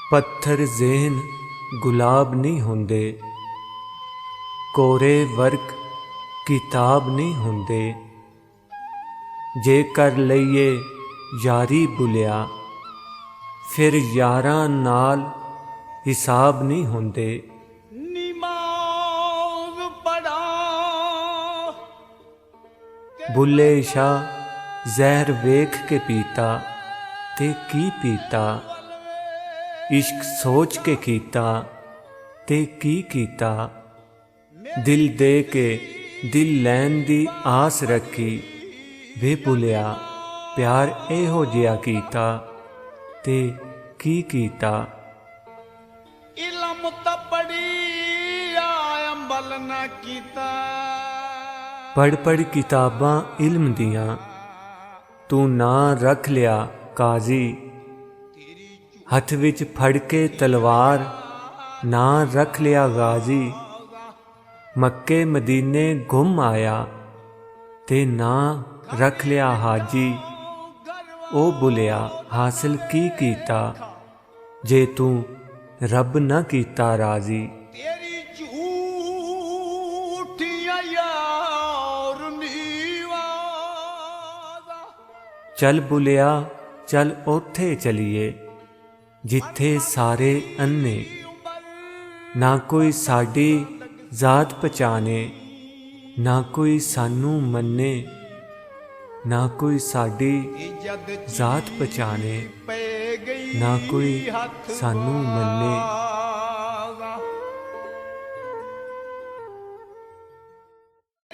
पत्थर ज़ेहन गुलाब नहीं होंदे, कोरे वर्क किताब नहीं होंदे। जे कर लईए यारी बुलिया, फिर यारां नाल हिसाब नहीं होंदे। नमाज़ पढ़ा बुले शाह जहर वेख के पीता ते की पीता, इश्क सोच के कीता ते की कीता। दिल दे के दिल लैन दी आस रखी, वे भुलिया प्यार एहो जिहा कीता ते की कीता। इल्म तां पढ़ी अमल ना कीता। पढ़ पढ़ किताबां इल्म दियां, तू ना रख लिया काजी। हथ विच फड़ के तलवार, ना रख लिया गाजी। मक्के मदीने गुम आया, ते ना रख लिया हाजी। ओ बुलिया हासिल की कीता, जे तू रब न कीता राजी। तेरी झूठियां यार नीवाज़ा। चल बुलिया चल ओथे चलीए, जिथे सारे अन्ने। ना कोई साडी जात पहचाने, ना कोई सानू मन्ने। ना कोई साडी जात पहचाने, ना कोई सानू मन्ने।